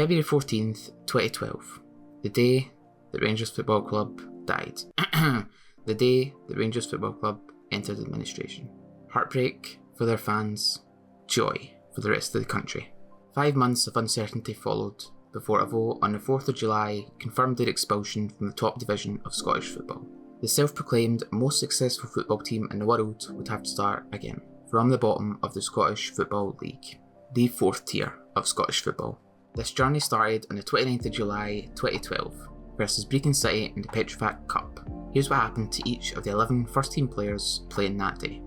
February 14th, 2012. The day that Rangers Football Club died. The day that Rangers Football Club entered administration. Heartbreak for their fans, joy for the rest of the country. 5 months of uncertainty followed before a vote on the 4th of July confirmed their expulsion from the top division of Scottish football. The self-proclaimed most successful football team in the world would have to start again, from the bottom of the Scottish Football League, the 4th tier of Scottish football. This journey started on the 29th of July 2012 versus Brechin City in the Petrofac Cup. Here's what happened to each of the 11 first-team players playing that day.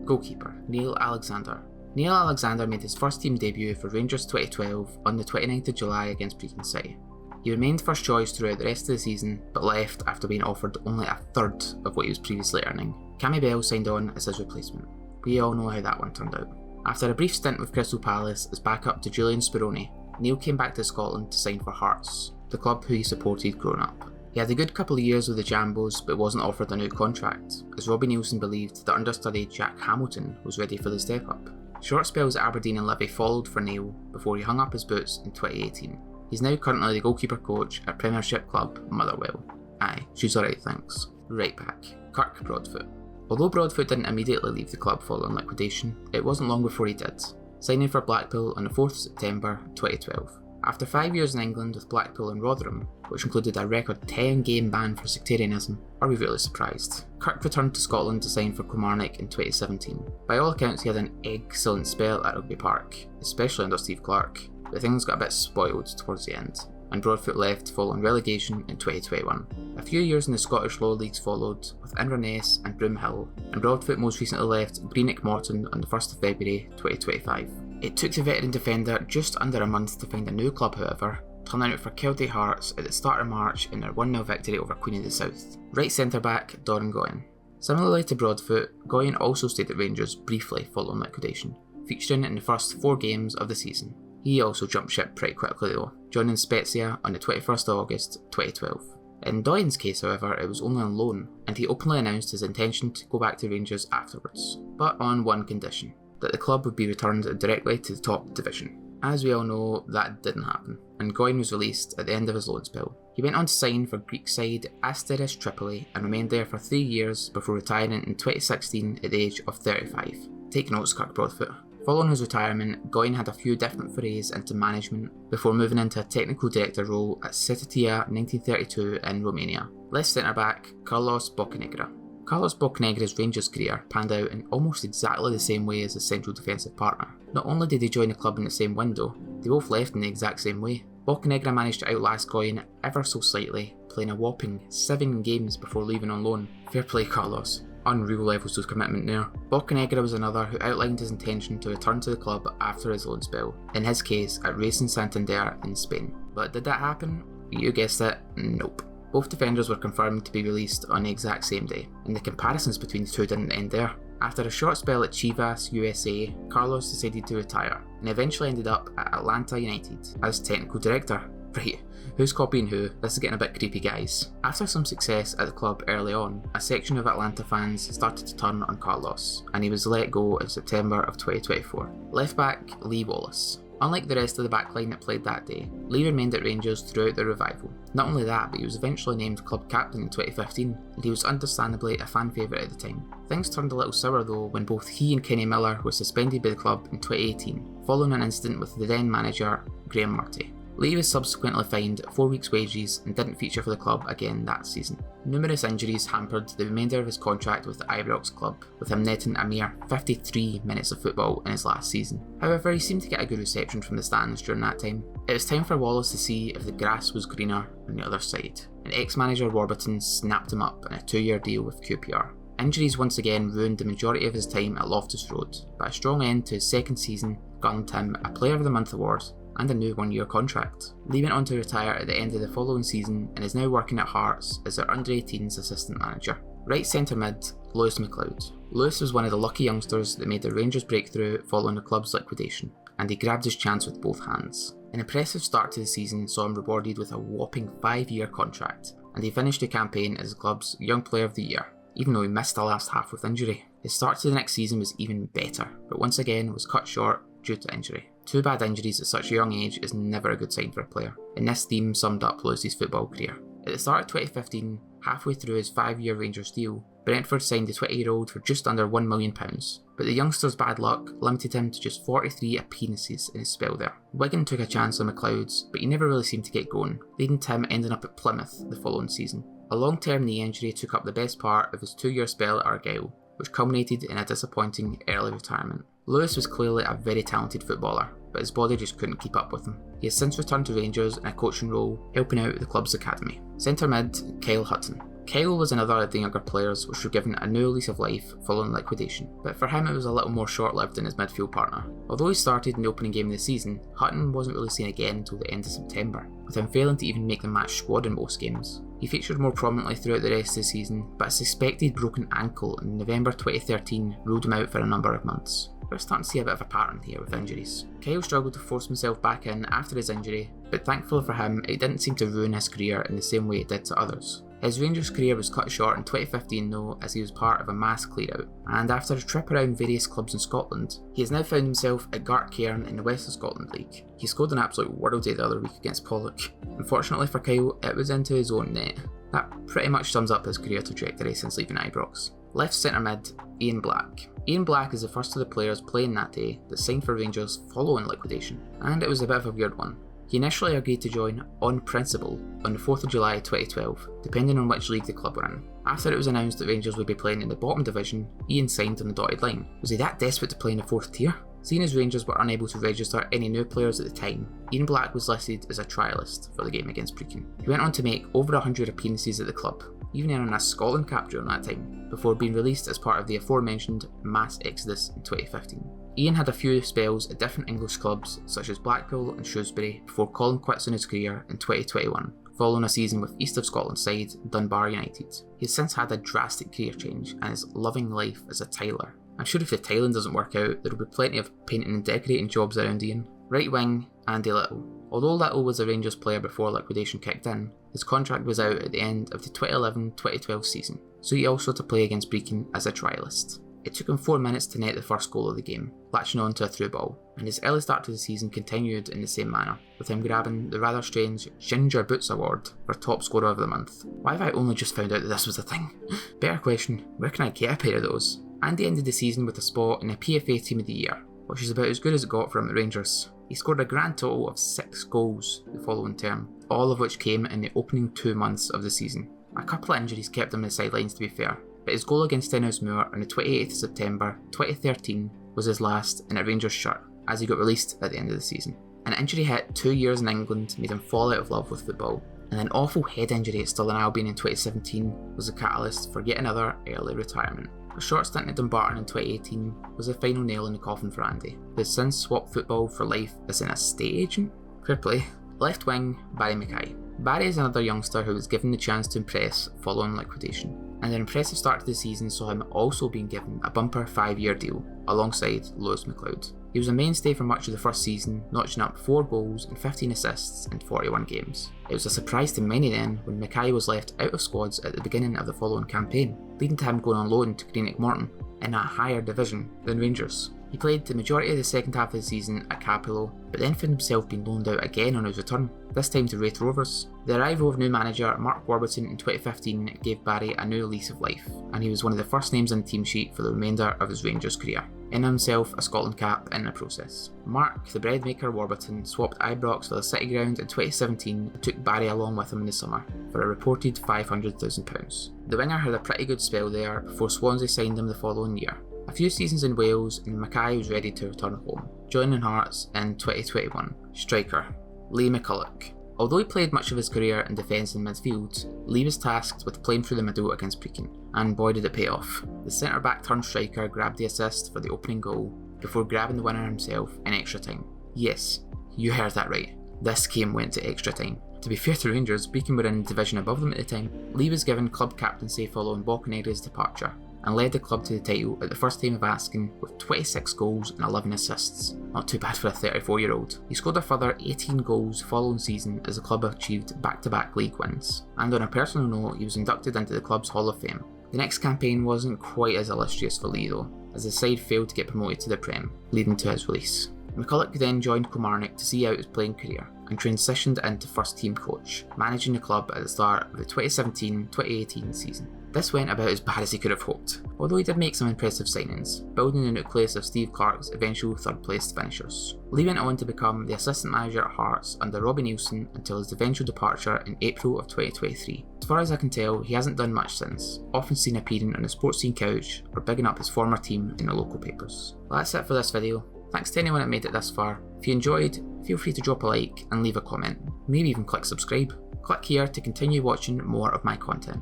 Goalkeeper, Neil Alexander. Neil Alexander made his first-team debut for Rangers 2012 on the 29th of July against Brechin City. He remained first choice throughout the rest of the season, but left after being offered only a third of what he was previously earning. Cammy Bell signed on as his replacement. We all know how that one turned out. After a brief stint with Crystal Palace as backup to Julian Speroni, Neil came back to Scotland to sign for Hearts, the club who he supported growing up. He had a good couple of years with the Jambos but wasn't offered a new contract, as Robbie Neilson believed that understudy Jack Hamilton was ready for the step up. Short spells at Aberdeen and Livy followed for Neil before he hung up his boots in 2018. He's now currently the goalkeeper coach at Premiership club Motherwell. Aye, she's alright thanks. Right back, Kirk Broadfoot. Although Broadfoot didn't immediately leave the club following liquidation, it wasn't long before he did, signing for Blackpool on the 4th of September 2012. After 5 years in England with Blackpool and Rotherham, which included a record 10-game ban for sectarianism, are we really surprised? Kirk returned to Scotland to sign for Kilmarnock in 2017. By all accounts he had an excellent spell at Rugby Park, especially under Steve Clarke, but things got a bit spoiled towards the end, and Broadfoot left following relegation in 2021. A few years in the Scottish lower leagues followed, with Inverness and Broomhill, and Broadfoot most recently left Greenock Morton on the 1st of February 2025. It took the veteran defender just under a month to find a new club however, turning out for Kelty Hearts at the start of March in their 1-0 victory over Queen of the South. Right centre-back Dorin Goian. Similarly to Broadfoot, Goian also stayed at Rangers briefly following liquidation, featuring in the first 4 games of the season. He also jumped ship pretty quickly though, joining Spezia on the 21st of August 2012. In Doian's case however, it was only on loan, and he openly announced his intention to go back to Rangers afterwards, but on one condition: that the club would be returned directly to the top division. As we all know, that didn't happen, and Goian was released at the end of his loan spell. He went on to sign for Greek side Asteris Tripoli and remained there for 3 years before retiring in 2016 at the age of 35. Take notes, Kirk Broadfoot. Following his retirement, Goian had a few different forays into management before moving into a technical director role at Cetitia 1932 in Romania. Left centre-back Carlos Bocanegra. Carlos Bocanegra's Rangers career panned out in almost exactly the same way as his central defensive partner. Not only did they join the club in the same window, they both left in the exact same way. Bocanegra managed to outlast Goian ever so slightly, playing a whopping 7 games before leaving on loan. Fair play, Carlos. Unreal levels of commitment there. Bocanegra was another who outlined his intention to return to the club after his loan spell, in his case at Racing Santander in Spain. But did that happen? You guessed it, nope. Both defenders were confirmed to be released on the exact same day, and the comparisons between the two didn't end there. After a short spell at Chivas, USA, Carlos decided to retire, and eventually ended up at Atlanta United as technical director. Right, who's copying who? This is getting a bit creepy, guys. After some success at the club early on, a section of Atlanta fans started to turn on Carlos, and he was let go in September of 2024. Left back Lee Wallace. Unlike the rest of the backline that played that day, Lee remained at Rangers throughout the revival. Not only that, but he was eventually named club captain in 2015, and he was understandably a fan favourite at the time. Things turned a little sour though when both he and Kenny Miller were suspended by the club in 2018, following an incident with the then manager Graham Murty. Lee was subsequently fined 4 weeks' wages and didn't feature for the club again that season. Numerous injuries hampered the remainder of his contract with the Ibrox club, with him netting a mere 53 minutes of football in his last season. However, he seemed to get a good reception from the stands during that time. It was time for Wallace to see if the grass was greener on the other side, and ex-manager Warburton snapped him up in a 2-year deal with QPR. Injuries once again ruined the majority of his time at Loftus Road, but a strong end to his second season garnered him a Player of the Month award and a new 1-year contract. Lee went on to retire at the end of the following season and is now working at Hearts as their under-18s assistant manager. Right centre mid, Lewis McCulloch. Lewis was one of the lucky youngsters that made the Rangers breakthrough following the club's liquidation, and he grabbed his chance with both hands. An impressive start to the season saw him rewarded with a whopping 5-year contract, and he finished the campaign as the club's Young Player of the Year, even though he missed the last half with injury. His start to the next season was even better, but once again was cut short due to injury. 2 bad injuries at such a young age is never a good sign for a player, and this theme summed up Lewis's football career. At the start of 2015, halfway through his 5-year Rangers deal, Brentford signed the 20-year-old for just under £1 million, but the youngster's bad luck limited him to just 43 appearances in his spell there. Wigan took a chance on Macleod's, but he never really seemed to get going, leading to him ending up at Plymouth the following season. A long-term knee injury took up the best part of his 2-year spell at Argyle, which culminated in a disappointing early retirement. Lewis was clearly a very talented footballer, but his body just couldn't keep up with him. He has since returned to Rangers in a coaching role, helping out the club's academy. Centre mid, Kyle Hutton. Kyle was another of the younger players which were given a new lease of life following liquidation, but for him it was a little more short-lived than his midfield partner. Although he started in the opening game of the season, Hutton wasn't really seen again until the end of September, with him failing to even make the match squad in most games. He featured more prominently throughout the rest of the season, but a suspected broken ankle in November 2013 ruled him out for a number of months. We're starting to see a bit of a pattern here with injuries. Kyle struggled to force himself back in after his injury, but thankfully for him, it didn't seem to ruin his career in the same way it did to others. His Rangers career was cut short in 2015 though, as he was part of a mass clear-out, and after a trip around various clubs in Scotland, he has now found himself at Gartcairn in the West of Scotland League. He scored an absolute worldie the other week against Pollock. Unfortunately for Kyle, it was into his own net. That pretty much sums up his career trajectory since leaving Ibrox. Left centre mid, Ian Black. Ian Black is the first of the players playing that day that signed for Rangers following liquidation, and it was a bit of a weird one. He initially agreed to join on principle on the 4th of July 2012, depending on which league the club were in. After it was announced that Rangers would be playing in the bottom division, Ian signed on the dotted line. Was he that desperate to play in the 4th tier? Seeing as Rangers were unable to register any new players at the time, Ian Black was listed as a trialist for the game against Brechin. He went on to make over 100 appearances at the club, even earning a Scotland cap during that time, before being released as part of the aforementioned mass exodus in 2015. Ian had a few spells at different English clubs such as Blackpool and Shrewsbury before calling quits on his career in 2021, following a season with East of Scotland side Dunbar United. He has since had a drastic career change and is loving life as a tiler. I'm sure if the tiling doesn't work out, there will be plenty of painting and decorating jobs around Ian. Right wing, Andy Little. Although Little was a Rangers player before liquidation kicked in, his contract was out at the end of the 2011-2012 season, so he also had to play against Brechin as a trialist. It took him 4 minutes to net the first goal of the game, latching on to a through ball, and his early start to the season continued in the same manner, with him grabbing the rather strange Ginger Boots award for top scorer of the month. Why have I only just found out that this was a thing? Better question, where can I get a pair of those? Andy ended the season with a spot in the PFA Team of the Year, which is about as good as it got for him at Rangers. He scored a grand total of 6 goals the following term, all of which came in the opening 2 months of the season. A couple of injuries kept him on the sidelines to be fair, but his goal against Stenhousemoor on the 28th of September 2013 was his last in a Rangers shirt, as he got released at the end of the season. An injury hit 2 years in England made him fall out of love with football, and an awful head injury at Stirling Albion in 2017 was the catalyst for yet another early retirement. A short stint at Dumbarton in 2018 was the final nail in the coffin for Andy, who has since swapped football for life as an estate agent. Fair play. Left wing, Barrie McKay. Barrie is another youngster who was given the chance to impress following liquidation, and an impressive start to the season saw him also being given a bumper 5-year deal alongside Lewis McCulloch. He was a mainstay for much of the first season, notching up 4 goals and 15 assists in 41 games. It was a surprise to many then when McKay was left out of squads at the beginning of the following campaign, leading to him going on loan to Greenock Morton in a higher division than Rangers. He played the majority of the second half of the season at Capello, but then found himself being loaned out again on his return, this time to Wraith Rovers. The arrival of new manager Mark Warburton in 2015 gave Barrie a new lease of life, and he was one of the first names on the team sheet for the remainder of his Rangers career, in himself a Scotland cap in the process. Mark, the bread maker Warburton, swapped Ibrox for the City Ground in 2017 and took Barrie along with him in the summer for a reported £500,000. The winger had a pretty good spell there before Swansea signed him the following year. A few seasons in Wales and McKay was ready to return home, joining Hearts in 2021. Striker, Lee McCulloch. Although he played much of his career in defence and midfield, Lee was tasked with playing through the middle against Brechin, and boy did it pay off. The centre-back turned striker grabbed the assist for the opening goal before grabbing the winner himself in extra time. Yes, you heard that right. This game went to extra time. To be fair to Rangers, Brechin were in the division above them at the time. Lee was given club captaincy following Bocanegra's departure, and led the club to the title at the first time of asking with 26 goals and 11 assists. Not too bad for a 34-year-old. He scored a further 18 goals following season as the club achieved back-to-back league wins, and on a personal note he was inducted into the club's Hall of Fame. The next campaign wasn't quite as illustrious for Lee though, as the side failed to get promoted to the Prem, leading to his release. McCulloch then joined Kilmarnock to see out his playing career and transitioned into first team coach, managing the club at the start of the 2017-2018 season. This went about as bad as he could have hoped, although he did make some impressive signings, building the nucleus of Steve Clarke's eventual third place finishers. Lee went on to become the assistant manager at Hearts under Robbie Neilson until his eventual departure in April of 2023. As far as I can tell, he hasn't done much since, often seen appearing on the sports scene couch or bigging up his former team in the local papers. Well, that's it for this video. Thanks to anyone that made it this far. If you enjoyed, feel free to drop a like and leave a comment, maybe even click subscribe. Click here to continue watching more of my content.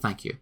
Thank you.